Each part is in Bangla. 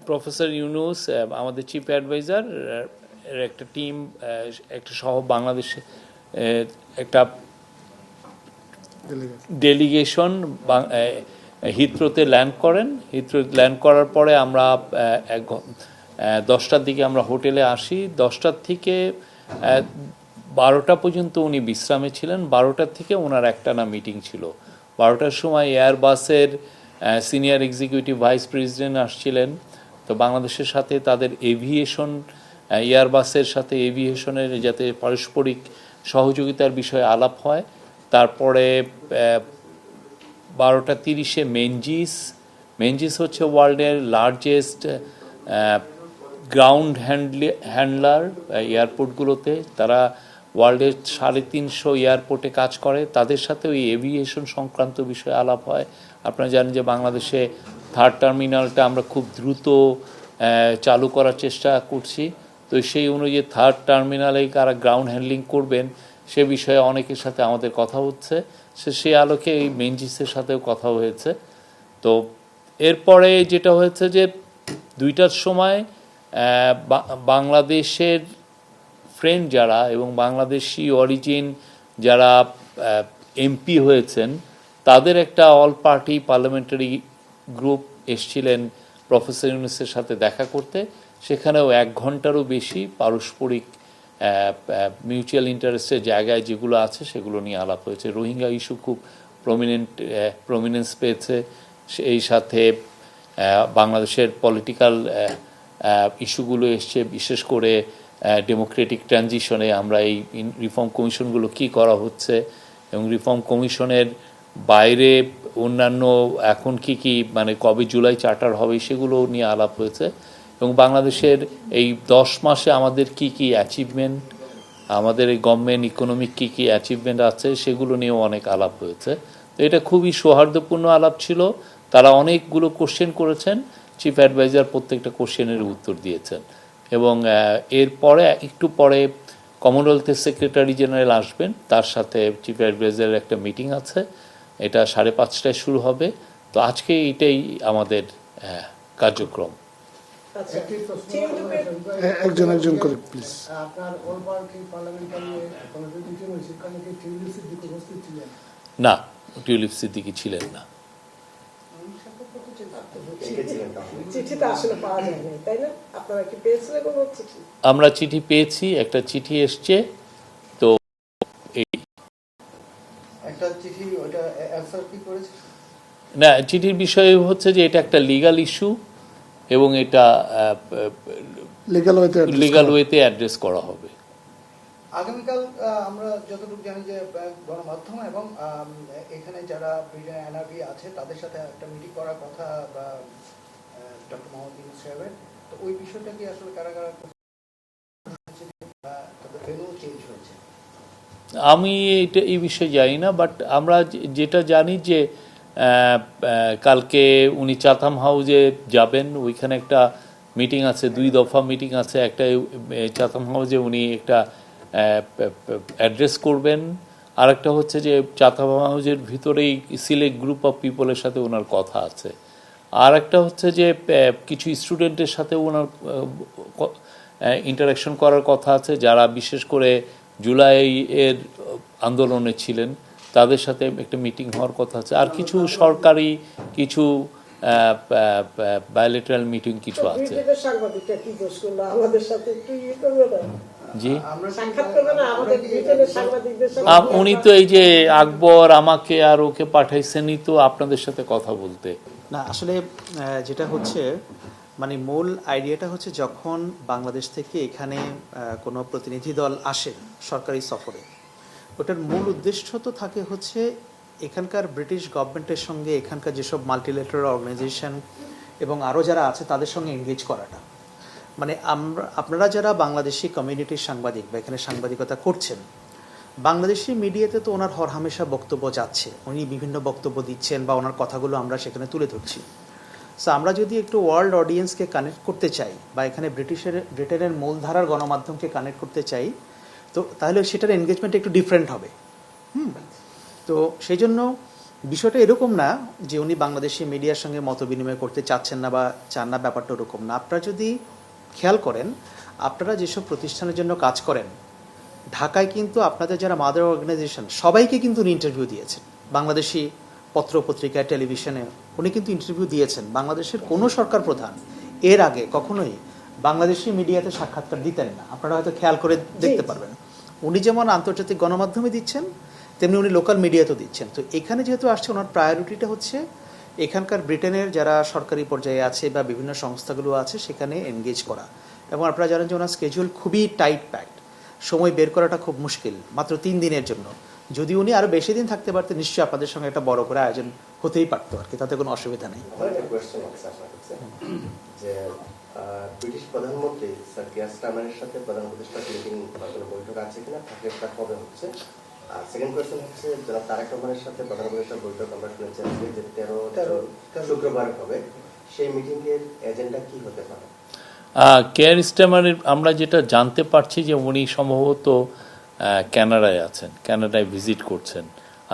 প্রফেসর ইউনুস আমাদের চিফ অ্যাডভাইজার একটা টিম একটা সহ বাংলাদেশে একটা ডেলিগেশন হিথ্রোতে ল্যান্ড করেন। হিথ্রো ল্যান্ড করার পরে আমরা 10টার দিকে আমরা হোটেলে আসি। 10টার থেকে 12টা পর্যন্ত উনি বিশ্রামে ছিলেন। 12টার থেকে ওনার একটানা মিটিং ছিল। 12টার সময় এয়ারবাসের সিনিয়র এক্সিকিউটিভ ভাইস প্রেসিডেন্ট আসছিলেন। তো বাংলাদেশের সাথে তাদের এভিয়েশন, এয়ারবাসের সাথে এভিয়েশনের যাতে পারস্পরিক সহযোগিতার বিষয়ে আলাপ হয়। তারপরে 12টা 30-এ মেনজিস হচ্ছে ওয়ার্ল্ডের লার্জেস্ট গ্রাউন্ড হ্যান্ডলার এয়ারপোর্টগুলোতে। তারা ওয়ার্ল্ডের 350 এয়ারপোর্টে কাজ করে। তাদের সাথে ওই এভিয়েশন সংক্রান্ত বিষয়ে আলাপ হয়। আপনারা জানেন যে বাংলাদেশে 3rd টার্মিনালটা আমরা খুব দ্রুত চালু করার চেষ্টা করছি। তো সেই অনুযায়ী 3rd টার্মিনালে কারা গ্রাউন্ড হ্যান্ডলিং করবেন সে বিষয়ে অনেকের সাথে আমাদের কথা হচ্ছে। সেই আলোকে এই মেনজিসের সাথেও কথা হয়েছে। তো এরপরে যেটা হয়েছে যে 2টার সময় বাংলাদেশের ফ্রেন্ড যারা এবং বাংলাদেশি অরিজিন যারা এমপি হয়েছেন তাদের একটা অল পার্টি পার্লামেন্টারি গ্রুপ এসছিলেন প্রফেসর ইউনুসের সাথে দেখা করতে। সেখানেও 1 ঘন্টারও বেশি পারস্পরিক মিউচুয়াল ইন্টারেস্টের জায়গায় যেগুলো আছে সেগুলো নিয়ে আলাপ হয়েছে। রোহিঙ্গা ইস্যু খুব প্রমিনেন্স পেয়েছে। এই সাথে বাংলাদেশের পলিটিক্যাল ইস্যুগুলো এসছে, বিশেষ করে ডেমোক্রেটিক ট্রানজিশনে আমরা এই রিফর্ম কমিশনগুলো কি করা হচ্ছে এবং রিফর্ম কমিশনের বাইরে অন্যান্য এখন কি মানে কবে জুলাই চার্টার হবে সেগুলো নিয়ে আলাপ হয়েছে। এবং বাংলাদেশের এই 10 মাসে আমাদের কি অ্যাচিভমেন্ট, আমাদের এই গভর্নমেন্ট ইকোনমিক কি অ্যাচিভমেন্ট আছে সেগুলো নিয়েও অনেক আলাপ হয়েছে। তো এটা খুবই সৌহার্দ্যপূর্ণ আলাপ ছিল। তারা অনেকগুলো কোশ্চেন করেছেন, চিফ অ্যাডভাইজার প্রত্যেকটা কোশ্চেনের উত্তর দিয়েছেন। এবং এরপরে একটু পরে কমনওয়েলথের সেক্রেটারি জেনারেল আসবেন, তার সাথে চিফ অ্যাডভাইজারের একটা মিটিং আছে। এটা 5:30টায় শুরু হবে। তো আজকে এটাই আমাদের কার্যক্রম। একজন করে প্লিজ। না, টিউলিপ সিদ্দিকী ছিলেন না। আমরা চিঠি পেয়েছি, একটা চিঠি এসছে। তো না, চিঠির বিষয় হচ্ছে যে এটা একটা লিগাল ইস্যু এবং এটা লিগাল ওয়েতে অ্যাড্রেস করা হবে। আগামীকাল আমরা যতটুকু জানি যে গণমাধ্যম এবং এখানে যারা ব্রিটেন এনআরবি আছে তাদের সাথে একটা মিটিং করার কথা ডক্টর মোহাম্মদ ইউনূস সাহেবের। তো ওই বিষয়টা কি আসলে কারা চেঞ্জ হয়েছে? আমি এই বিষয়ে জানি না, বাট আমরা যেটা জানি যে কালকে উনি চাথাম হাউসে যাবেন। ওইখানে একটা মিটিং আছে, 2 দফা মিটিং আছে। একটা চাথাম হাউসে উনি একটা অ্যাড্রেস করবেন, আর একটা হচ্ছে যে চাথাম হাউসের ভিতরেই সিলেক্ট গ্রুপ অফ পিপলের সাথে ওনার কথা আছে। আর একটা হচ্ছে যে কিছু স্টুডেন্টের সাথে ওনার ইন্টারাকশন করার কথা আছে, যারা বিশেষ করে জুলাইয়ের আন্দোলনে ছিলেন, তাদের সাথে একটা মিটিং হওয়ার কথা আছে। আর কিছু সরকারি কিছু বায়োলেটারাল মিটিং কিছু আছে। জি, উনি তো এই যে আকবর আমাকে আর ওকে পাঠাইছেনই তো আপনাদের সাথে কথা বলতে। না, আসলে যেটা হচ্ছে মানে মূল আইডিয়াটা হচ্ছে যখন বাংলাদেশ থেকে এখানে কোনো প্রতিনিধি দল আসে সরকারি সফরে, ওটার মূল উদ্দেশ্য তো থাকে হচ্ছে এখানকার ব্রিটিশ গভর্নমেন্টের সঙ্গে এখানকার যেসব মাল্টিলেটারাল অর্গানাইজেশন এবং আরও যারা আছে তাদের সঙ্গে এনগেজ করাটা। মানে আপনারা যারা বাংলাদেশি কমিউনিটির সাংবাদিক বা এখানে সাংবাদিকতা করছেন, বাংলাদেশি মিডিয়াতে তো ওনার হরহামেশা বক্তব্য যাচ্ছে, উনি বিভিন্ন বক্তব্য দিচ্ছেন বা ওনার কথাগুলো আমরা সেখানে তুলে ধরছি। সো আমরা যদি একটু ওয়ার্ল্ড অডিয়েন্সকে কানেক্ট করতে চাই বা এখানে ব্রিটেনের মূলধারার গণমাধ্যমকে কানেক্ট করতে চাই, তো তাহলে সেটার এনগেজমেন্ট একটু ডিফারেন্ট হবে। তো সেই জন্য বিষয়টা এরকম না যে উনি বাংলাদেশি মিডিয়ার সঙ্গে মত বিনিময় করতে চাচ্ছেন না বা চান না, ব্যাপারটা ওরকম না। আপনারা যদি খেয়াল করেন, আপনারা যেসব প্রতিষ্ঠানের জন্য কাজ করেন, ঢাকায় কিন্তু আপনাদের যারা মাদার অর্গানাইজেশন সবাইকে কিন্তু উনি ইন্টারভিউ দিয়েছেন। বাংলাদেশি পত্র পত্রিকায়, টেলিভিশনে উনি কিন্তু ইন্টারভিউ দিয়েছেন। বাংলাদেশের কোনো সরকার প্রধান এর আগে কখনোই বাংলাদেশি মিডিয়াতে সাক্ষাৎকার দিতেন না, আপনারা হয়তো খেয়াল করে দেখতে পারবেন। উনি যেমন আন্তর্জাতিক গণমাধ্যমে দিচ্ছেন, তেমনি উনি লোকাল মিডিয়াতেও দিচ্ছেন। তো এখানে যেহেতু আসছে, ওনার প্রায়োরিটিটা হচ্ছে এখানকার ব্রিটেনের যারা সরকারি পর্যায়ে আছে বা বিভিন্ন সংস্থাগুলো আছে সেখানে এনগেজ করা। এবং আপনারা জানেন যে ওনার স্কেজুল খুবই টাইট প্যাকড, সময় বের করাটা খুব মুশকিল, মাত্র 3 দিনের জন্য। যদি উনি আরও বেশি দিন থাকতে পারতেন, নিশ্চয়ই আপনাদের সঙ্গে একটা বড় করে আয়োজন হতেই পারতো আর কি, তাতে কোনো অসুবিধা নেই। যে ব্রিটিশ প্রধানমন্ত্রী স্যার কিয়ার স্টারমারের সাথে প্রধান উপদেষ্টার মিটিং বা কোনো বৈঠক আছে কিনা, থাকলে তা কবে হচ্ছে? আর সেকেন্ড কোয়েশ্চেন হচ্ছে, যারা তারেক রহমানের সাথে প্রধান উপদেষ্টার বৈঠক আমরা শুনেছি আজকে যে 13 শুক্রবার হবে, সেই মিটিং এর এজেন্ডা কি হতে পারে? কেয়ার স্টারমারের আমরা যেটা জানতে পারছি যে উনি সম্ভবত কানাডায় আছেন, কানাডায় ভিজিট করছেন।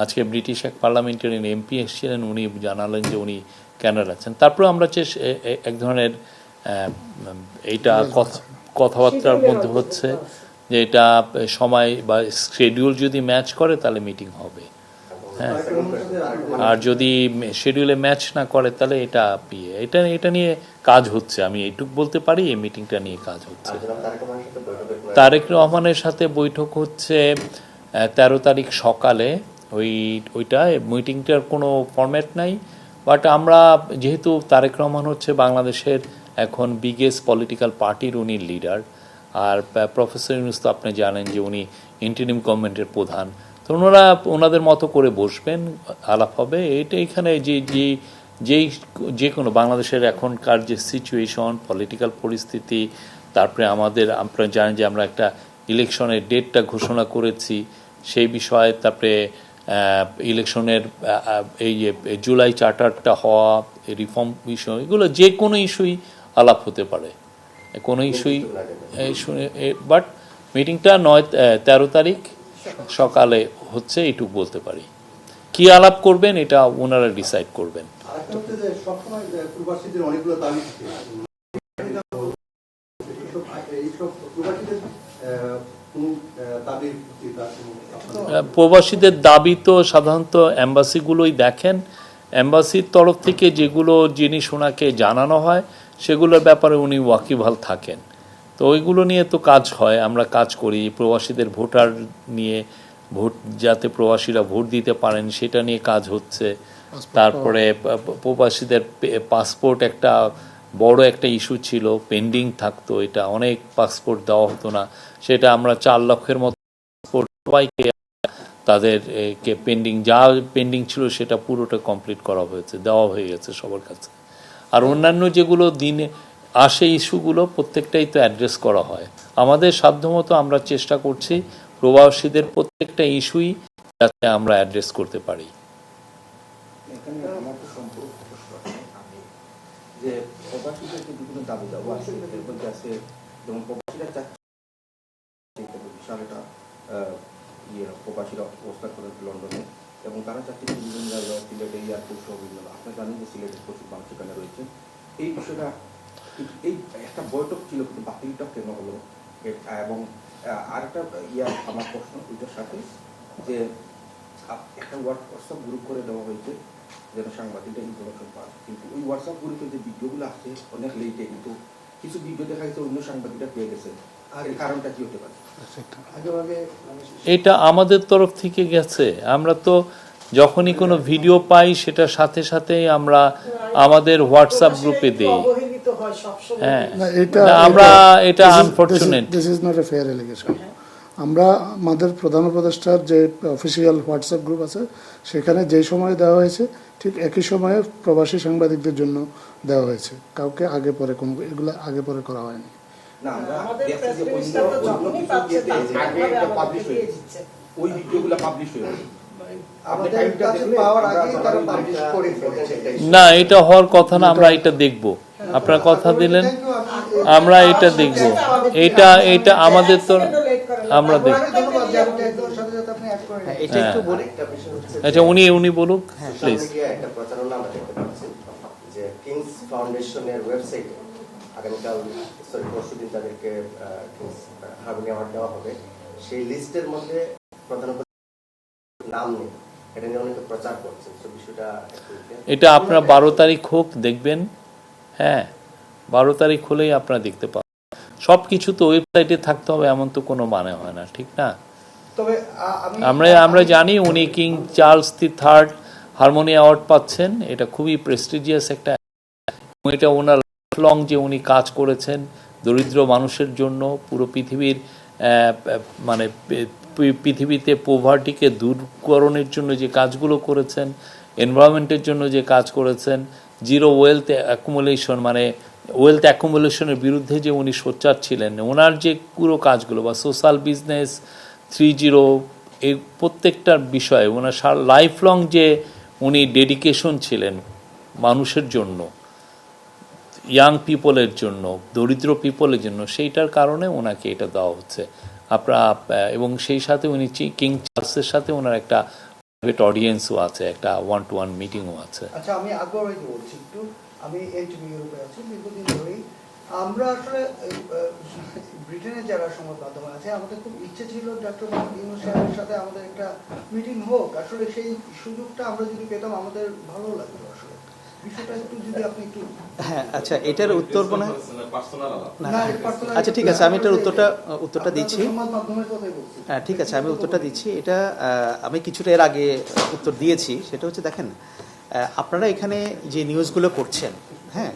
আজকে ব্রিটিশ এক পার্লামেন্টারিয়ান এমপি এসেছিলেন, উনি জানালেন যে উনি কানাডা আছেন। তারপরে আমরা এক ধরনের এইটা কথাবার্তার মধ্যে হচ্ছে যে এটা সময় বা শিডিউল যদি ম্যাচ করে তাহলে মিটিং হবে, হ্যাঁ। আর যদি শিডিউলে ম্যাচ না করে তাহলে এটা নিয়ে কাজ হচ্ছে। আমি এইটুক বলতে পারি, এই মিটিংটা নিয়ে কাজ হচ্ছে। তারেক রহমানের সাথে বৈঠক হচ্ছে 13 তারিখ সকালে। ওইটা মিটিংটার কোনো ফরম্যাট নাই, বাট আমরা যেহেতু তারেক রহমান হচ্ছে বাংলাদেশের এখন বিগেস্ট পলিটিক্যাল পার্টির উনি লিডার, আর প্রফেসর ইউনূস তো আপনি জানেন যে উনি ইন্টারিম গভর্নমেন্টের প্রধান, তো ওনাদের মতো করে বসবেন, আলাপ হবে। এটা এখানে যে কোনো বাংলাদেশের এখনকার যে সিচুয়েশন, পলিটিক্যাল পরিস্থিতি, তারপরে আপনারা জানেন যে আমরা একটা ইলেকশনের ডেটটা ঘোষণা করেছি, সেই বিষয়ে, তারপরে ইলেকশনের এই জুলাই চার্টারটা হওয়া, রিফর্ম বিষয়, এগুলো যে কোনো ইস্যুই আলাপ হতে পারে, কোনো ইস্যুই। বাট মিটিংটা 13 তারিখ সকালে হচ্ছে, এইটুকু বলতে পারি। কি আলাপ করবেন এটা ওনারা ডিসাইড করবেন। প্রবাসীদের দাবি তো সাধারণত এম্বাসিগুলোই দেখেন। এম্বাসির তরফ থেকে যেগুলো জিনিস ওনাকে জানানো হয় সেগুলোর ব্যাপারে উনি ওয়াকিবহাল থাকেন। তো ওইগুলো নিয়ে তো কাজ হয়, আমরা কাজ করি। প্রবাসীদের ভোটার নিয়ে, ভোট যাতে প্রবাসীরা ভোট দিতে পারেন সেটা নিয়ে কাজ হচ্ছে। তারপরে প্রবাসীদের পাসপোর্ট একটা বড় একটা ইস্যু ছিল, পেন্ডিং থাকতো, এটা অনেক পাসপোর্ট দেওয়া হতো না, সেটা আমরা 4 লক্ষের মতো পাসপোর্ট সবাইকে তাদের পেন্ডিং ছিল সেটা পুরোটা কমপ্লিট করা হয়েছে, দেওয়া হয়ে গেছে সবার কাছে। আর অন্যান্য যেগুলো দিনে আসে ইস্যুগুলো প্রত্যেকটাই তো অ্যাড্রেস করা হয়। আমাদের সাধ্যমতো আমরা চেষ্টা করছি প্রবাসীদের প্রত্যেকটা ইস্যুই যাতে আমরা অ্যাড্রেস করতে পারি। যে প্রবাসীদের যে বিভিন্ন দাবি দাওয়া আছে, এর মধ্যে আছে যেমন প্রবাসীরা চাচ্ছে বিশাল একটা প্রবাসীরা অবস্থান করে লন্ডনে, এবং তারা চাচ্ছে বিভিন্ন জায়গায় সিলেটে এয়ারপোর্ট সহ বিভিন্ন, আপনারা জানেন যে সিলেটের প্রচুর মানুষ সেখানে রয়েছে। এই বিষয়টা, এই একটা বৈঠক ছিল কিন্তু বাতিলটা কেন হলো? এবং আরেকটা আমার প্রশ্ন ওইটার সাথে, যে একটা হোয়াটসঅ্যাপ গ্রুপ করে দেওয়া হয়েছে যেন সাংবাদিকরা ইনফরমেশন পায়, কিন্তু ওই হোয়াটসঅ্যাপ গ্রুপে যে ভিডিওগুলো আসছে অনেক লেটে, কিন্তু কিছু ভিডিও দেখা গেছে অন্য সাংবাদিকরা পেয়ে গেছে। এর কারণটা কি হতে পারে? এটা আমাদের তরফ থেকে গেছে। আমরা তো যখনই কোনো ভিডিও পাই সেটা সাথে সাথে আমরা আমাদের হোয়াটসঅ্যাপ গ্রুপে দিই। হ্যাঁ, আমরা এটা unfortunate, this is not a fair allegation. আমরা আমাদের প্রধান উপদেষ্টার যে অফিসিয়াল হোয়াটসঅ্যাপ গ্রুপ আছে সেখানে যেই সময় দেওয়া হয়েছে ঠিক একই সময়ে প্রবাসী সাংবাদিকদের জন্য দেওয়া হয়েছে, কাউকে আগে পরে কোনো এগুলো আগে পরে করা হয়নি। না, এটা হওয়ার কথা না, আমরা এটা দেখব। আপনারা কথা দিলেন, আমরা এটা দেখব। এটা আমাদের তো আমরা দেখব। এটা একটু বলি। আরেকটা বিষয় হচ্ছে আচ্ছা, উনি বলুক সোশ্যাল প্লিজ। মিডিয়ায় একটা প্রচারণা আমরা দেখতে পাচ্ছি যে কিংস ফাউন্ডেশনের ওয়েবসাইটে আগামীকাল পরশুদিন তাদেরকে কিংস হারমোনি অ্যাওয়ার্ড দেওয়া হবে, সেই লিস্টের মধ্যে প্রধান উপদেষ্টার নাম নেই। এটা নিয়ে অনেকে প্রচার করছে, তো বিষয়টা এটা আপনার 12 তারিখ হোক, দেখবেন। হ্যাঁ, 12 তারিখ হলেই আপনারা দেখতে পাবেন। সব কিছু তো ওয়েবসাইটে থাকতে হবে এমন তো কোনো মানে হয় না, ঠিক না? তবে আমরা জানি উনি king Charles III harmony award পাচ্ছেন। এটা খুবই প্রেস্টিজিয়াস একটা, এটা ওনার লং যে উনি কাজ করেছেন দরিদ্র মানুষের জন্য, পুরো পৃথিবীর মানে পৃথিবীতে পোভার্টিকে দূরকরণের জন্য যে কাজগুলো করেছেন, এনভায়রনমেন্টের জন্য যে কাজ করেছেন, জিরো ওয়েলথ অ্যাকুমুলেশন মানে ওয়েলথ অ্যাকুমুলেশনের বিরুদ্ধে যে উনি সোচ্চার ছিলেন, ওনার যে পুরো কাজগুলো বা সোশ্যাল বিজনেস 3.0 এই প্রত্যেকটার বিষয়ে ওনার লাইফ লং যে উনি ডেডিকেশন ছিলেন মানুষের জন্য, ইয়াং পিপলের জন্য, দরিদ্র পিপলের জন্য, সেইটার কারণে ওনাকে এটা দেওয়া হচ্ছে আপনারা। এবং সেই সাথে উনি কিং চার্লসের সাথে ওনার একটা প্রাইভেট অডিয়েন্সও আছে, একটা 1-to-1 মিটিংও আছে। আচ্ছা, আমি আকবর ভাইকে বলছি একটু। আমি এনটিভি ইউরোপে আছি দীর্ঘদিন ধরেই। আমরা আসলে ব্রিটেনের যারা সংবাদ মাধ্যমে আছে, আমাদের খুব ইচ্ছে ছিল ডক্টর মোহাম্মদ ইউনূস সাহেবের সাথে আমাদের একটা মিটিং হোক। আসলে সেই সুযোগটা আমরা যদি পেতাম আমাদের ভালো লাগতো। আসলে বিষয়টা একটু যদি আপনি একটু। হ্যাঁ, আচ্ছা, এটার উত্তর মনে হয় না, personal আচ্ছা, ঠিক আছে, আমি এটার উত্তরটা দিচ্ছি। সংবাদ মাধ্যমের কথাই বলছি। হ্যাঁ, ঠিক আছে, আমি উত্তরটা দিচ্ছি। এটা আমি কিছুটা এর আগে উত্তর দিয়েছি। সেটা হচ্ছে, দেখেন, আপনারা এখানে যে নিউজগুলো করছেন, হ্যাঁ,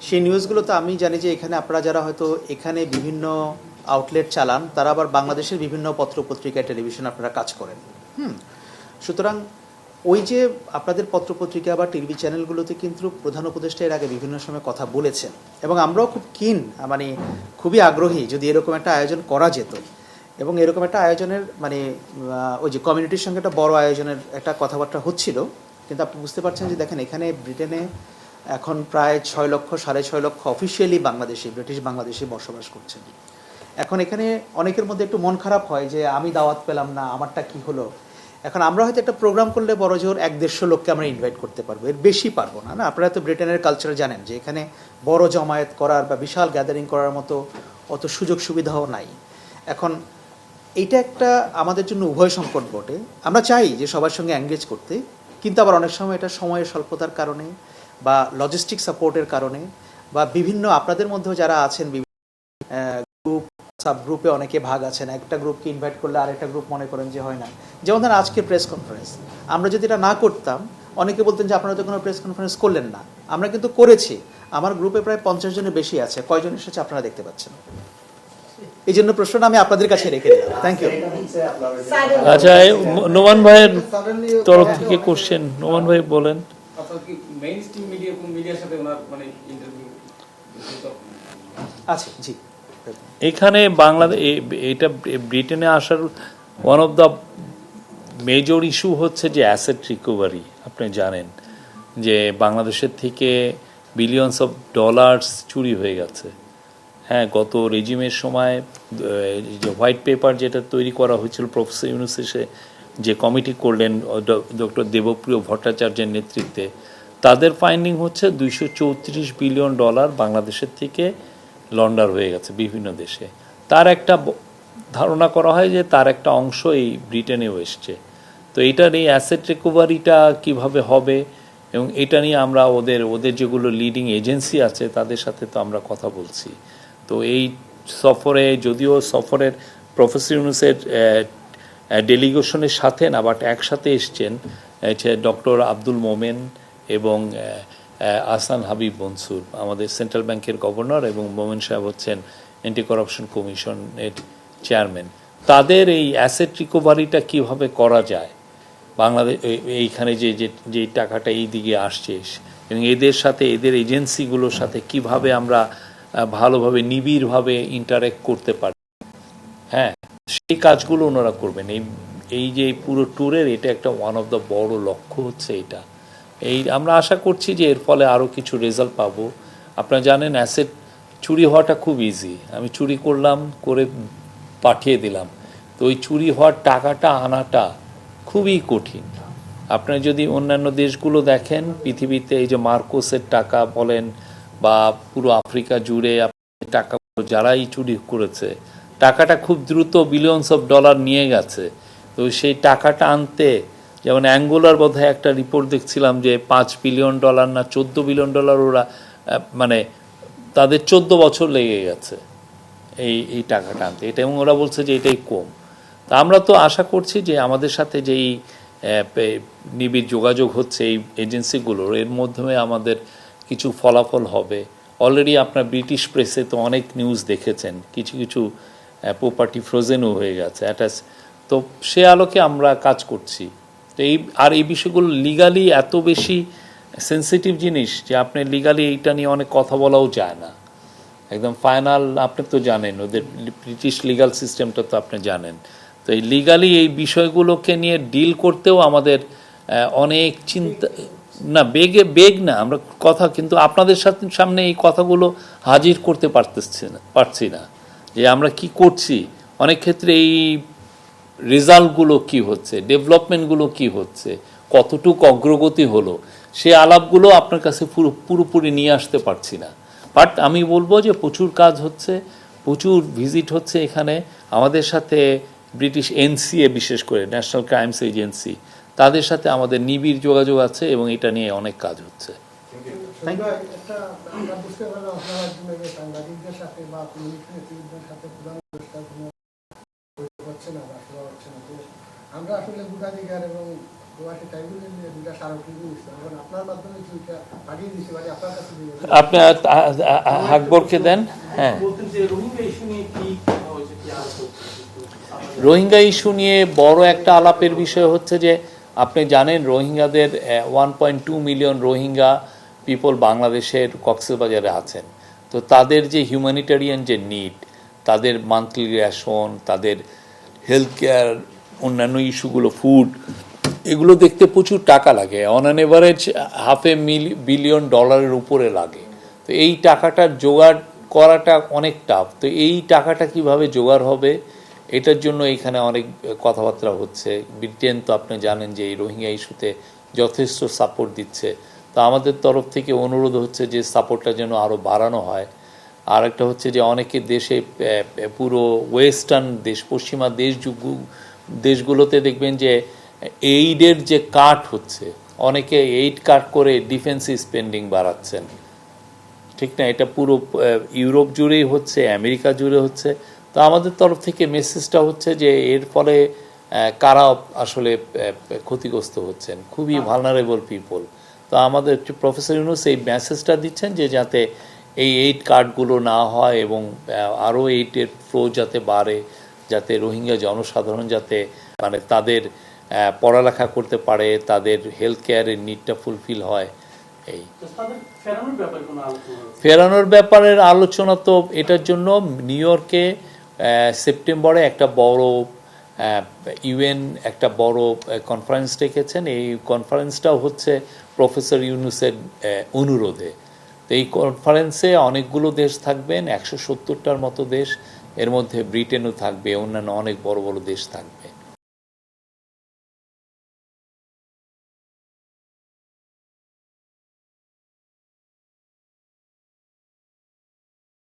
সেই নিউজগুলো তো আমি জানি যে এখানে আপনারা যারা হয়তো এখানে বিভিন্ন আউটলেট চালান, তারা আবার বাংলাদেশের বিভিন্ন পত্রপত্রিকা, টেলিভিশন আপনারা কাজ করেন। সুতরাং ওই যে আপনাদের পত্রপত্রিকা বা টিভি চ্যানেলগুলোতে কিন্তু প্রধান উপদেষ্টা এর আগে বিভিন্ন সময় কথা বলেছেন, এবং আমরাও খুব মানে খুবই আগ্রহী যদি এরকম একটা আয়োজন করা যেত, এবং এরকম একটা আয়োজনের মানে ওই যে কমিউনিটির সঙ্গে একটা বড় আয়োজনের একটা কথাবার্তা হচ্ছিল। কিন্তু আপনি বুঝতে পারছেন যে দেখেন, এখানে ব্রিটেনে এখন প্রায় 6 লক্ষ 6.5 লক্ষ অফিসিয়ালি ব্রিটিশ বাংলাদেশি বসবাস করছেন। এখন এখানে অনেকের মধ্যে একটু মন খারাপ হয় যে আমি দাওয়াত পেলাম না, আমারটা কি হলো। এখন আমরা হয়তো একটা প্রোগ্রাম করলে বড় জোর 1-150 লোককে আমরা ইনভাইট করতে পারবো, এর বেশি পারবো না। আপনারা তো ব্রিটেনের কালচার জানেন যে এখানে বড় জমায়েত করার বা বিশাল গ্যাদারিং করার মতো অত সুযোগ সুবিধাও নাই। এখন এইটা একটা আমাদের জন্য উভয় সংকট বটে। আমরা চাই যে সবার সঙ্গে এঙ্গেজ করতে, কিন্তু আবার অনেক সময় এটা সময়ের স্বল্পতার কারণে বা লজিস্টিক সাপোর্টের কারণে বা বিভিন্ন আপনাদের মধ্যেও যারা আছেন গ্রুপ সাব গ্রুপে অনেকে ভাগ আছেন, একটা গ্রুপকে ইনভাইট করলে আরেকটা গ্রুপ মনে করেন যে হয় না। যেমন ধরেন আজকে প্রেস কনফারেন্স, আমরা যদি এটা না করতাম অনেকে বলতেন যে আপনারা তো কোনো প্রেস কনফারেন্স করলেন না। আমরা কিন্তু করেছি। আমার গ্রুপে প্রায় 50 জনের বেশি আছে। কয়জন এসেছে আপনারা দেখতে পাচ্ছেন। এই জন্য প্রশ্নটা আমি আপনাদের কাছে রেখে দিলাম। Thank you. আচ্ছা, নোমান ভাইয়ের তরফ থেকে কোশ্চেন, নোমান ভাই বলেন। আচ্ছা, জি। এখানে বাংলাদেশ এটা ব্রিটেনে আসার one of the major issue হচ্ছে যে অ্যাসেট রিকভারি। আপনি জানেন যে বাংলাদেশের থেকে বিলিয়নস অফ ডলার্স চুরি হয়ে গেছে। হ্যাঁ, গত রেজিমের সময় যে হোয়াইট পেপার যেটা তৈরি করা হয়েছিল, প্রফেসর ইউনূস এসে যে কমিটি করলেন ডক্টর দেবপ্রিয় ভট্টাচার্যের নেতৃত্বে, তাদের ফাইন্ডিং হচ্ছে 234 বিলিয়ন ডলার বাংলাদেশের থেকে লন্ডার হয়ে গেছে বিভিন্ন দেশে। তার একটা ধারণা করা হয় যে তার একটা অংশ এই ব্রিটেনেও এসছে। তো এটার এই অ্যাসেট রিকভারিটা কিভাবে হবে, এবং এটা নিয়ে আমরা ওদের যেগুলো লিডিং এজেন্সি আছে তাদের সাথে তো আমরা কথা বলছি। তো এই সফরে, যদিও সফরের প্রফেসর ইউনূসের ডেলিগেশনের সাথে না, বাট একসাথে এসছেন ডক্টর আব্দুল মোমেন এবং আহসান হাবিব মনসুর, আমাদের সেন্ট্রাল ব্যাংকের গভর্নর, এবং মোমেন সাহেব হচ্ছেন অ্যান্টি করাপশন কমিশনের চেয়ারম্যান। তাদের এই অ্যাসেট রিকভারিটা কিভাবে করা যায়, বাংলাদেশ এইখানে যে টাকাটা এই দিকে আসছে, এবং এদের সাথে এদের এজেন্সিগুলোর সাথে কিভাবে আমরা ভালোভাবে নিবিড়ভাবে ইন্টারেক্ট করতে পারি, হ্যাঁ, সেই কাজগুলো ওনারা করবেন। এই যে পুরো ট্যুরের এটা একটা ওয়ান অফ দ্য বড় লক্ষ্য হচ্ছে এটা। আমরা আশা করছি যে এর ফলে আরও কিছু রেজাল্ট পাবো। আপনারা জানেন অ্যাসেট চুরি হওয়াটা খুব ইজি। আমি চুরি করলাম, করে পাঠিয়ে দিলাম। তো ওই চুরি হওয়ার টাকাটা আনাটা খুবই কঠিন। আপনারা যদি অন্যান্য দেশগুলো দেখেন পৃথিবীতে, এই যে মার্কোসের টাকা বলেন বা পুরো আফ্রিকা জুড়ে টাকাগুলো যারাই চুরি করেছে, টাকাটা খুব দ্রুত বিলিয়নস অফ ডলার নিয়ে গেছে। তো সেই টাকাটা আনতে, যেমন অ্যাঙ্গোলার বোধহয় একটা রিপোর্ট দেখছিলাম যে $5 বিলিয়ন না $14 বিলিয়ন ওরা মানে তাদের 14 বছর লেগে গেছে এই টাকাটা আনতে এটা, এবং ওরা বলছে যে এটাই কম। তা আমরা তো আশা করছি যে আমাদের সাথে যেই নিবিড় যোগাযোগ হচ্ছে এই এজেন্সিগুলোর, এর মাধ্যমে আমাদের কিছু ফলাফল হবে। অলরেডি আপনার ব্রিটিশ প্রেসে তো অনেক নিউজ দেখেছেন, কিছু কিছু প্রপার্টি ফ্রোজেনও হয়ে গেছে অ্যাটাচ। তো সে আলোকে আমরা কাজ করছি। তো এই বিষয়গুলো লিগালি এত বেশি সেন্সিটিভ জিনিস যে আপনি লিগালি এইটা নিয়ে অনেক কথা বলাও যায় না, একদম ফাইনাল। আপনি তো জানেন ওদের ব্রিটিশ লিগাল সিস্টেমটা তো আপনি জানেন। তো এই লিগালি এই বিষয়গুলোকে নিয়ে ডিল করতেও আমাদের অনেক চিন্তা, না বেগ না আমরা কথা, কিন্তু আপনাদের সামনে এই কথাগুলো হাজির করতে পারছি না যে আমরা কি করছি। অনেক ক্ষেত্রে এই রেজাল্টগুলো কি হচ্ছে, ডেভেলপমেন্টগুলো কি হচ্ছে, কতটুকু অগ্রগতি হলো, সে আলাপগুলো আপনার কাছে পুরোপুরি নিয়ে আসতে পারছি না। বাট আমি বলবো যে প্রচুর কাজ হচ্ছে, প্রচুর ভিজিট হচ্ছে এখানে। আমাদের সাথে ব্রিটিশ এনসিএ, বিশেষ করে ন্যাশনাল ক্রাইমস এজেন্সি, তাদের সাথে আমাদের নিবিড় যোগাযোগ আছে এবং এটা নিয়ে অনেক কাজ হচ্ছে। আমরা বুঝতে পারলাম আপনার মাধ্যমে যে সাংবাদিকদের সাথে বা কমিউনিটির সাথে হচ্ছে না বা শোনা হচ্ছে না। তো আমরা আসলে ভোটাধিকার এবং প্রবাসী ট্রাইব্যুনাল নিয়ে দুটা স্মারকলিপি নিচ্ছি, এবং আপনার মাধ্যমে দুইটা পাঠিয়ে দিচ্ছি, মানে আপনার কাছে আপনি আকবরকে দেন। হ্যাঁ, রোহিঙ্গা ইস্যু নিয়ে বড় একটা আলাপের বিষয় হচ্ছে যে আপনি জানেন রোহিঙ্গাদের 1.2 মিলিয়ন রোহিঙ্গা পিপল বাংলাদেশের কক্সবাজারে আছেন। তো তাদের যে হিউম্যানিটেরিয়ান যে নিড, তাদের মান্থলি রেশন, তাদের হেলথ কেয়ার, অন্যান্য ইস্যুগুলো, ফুড, এগুলো দেখতে প্রচুর টাকা লাগে। অন অ্যান এভারেজ $500 বিলিয়ন উপরে লাগে। তো এই টাকাটা জোগাড় করাটা অনেক টাফ। তো এই টাকাটা কিভাবে জোগাড় হবে, এটার জন্য এখানে অনেক কথাবার্তা হচ্ছে। ব্রিটেন তো আপনি জানেন যে এই রোহিঙ্গা ইস্যুতে যথেষ্ট সাপোর্ট দিচ্ছে। তো আমাদের তরফ থেকে অনুরোধ হচ্ছে যে সাপোর্টটা যেন আরও বাড়ানো হয়। আর একটা হচ্ছে যে অনেকে দেশে, পুরো ওয়েস্টার্ন দেশ, পশ্চিমা দেশগুলোতে দেখবেন যে এইডের যে কাট হচ্ছে, অনেকে এইড কাট করে ডিফেন্সি স্পেন্ডিং বাড়াচ্ছেন, ঠিক না? এটা পুরো ইউরোপ জুড়েই হচ্ছে, আমেরিকা জুড়ে হচ্ছে। তো আমাদের তরফ থেকে মেসেজটা হচ্ছে যে এর ফলে কারা আসলে ক্ষতিগ্রস্ত হচ্ছেন, খুবই ভালনারেবল পিপল। তো আমাদের প্রফেসর ইউনূস এই মেসেজটা দিচ্ছেন যে যাতে এই এইড কার্ডগুলো না হয় এবং আরও এইডের ফ্লো যাতে বাড়ে, যাতে রোহিঙ্গা জনসাধারণ যাতে মানে তাদের পড়ালেখা করতে পারে, তাদের হেলথ কেয়ারের নিডটা ফুলফিল হয়। এই ফেরানোর ব্যাপারের আলোচনা তো এটার জন্য নিউ ইয়র্কে সেপ্টেম্বরে একটা বড় ইউএন একটা বড় কনফারেন্স ডেকেছেন। এই কনফারেন্সটাও হচ্ছে প্রফেসর ইউনূসের অনুরোধে। তো এই কনফারেন্সে অনেকগুলো দেশ থাকবেন, 170টার মতো দেশ, এর মধ্যে ব্রিটেনও থাকবে, অন্যান্য অনেক বড় বড় দেশ থাকবে।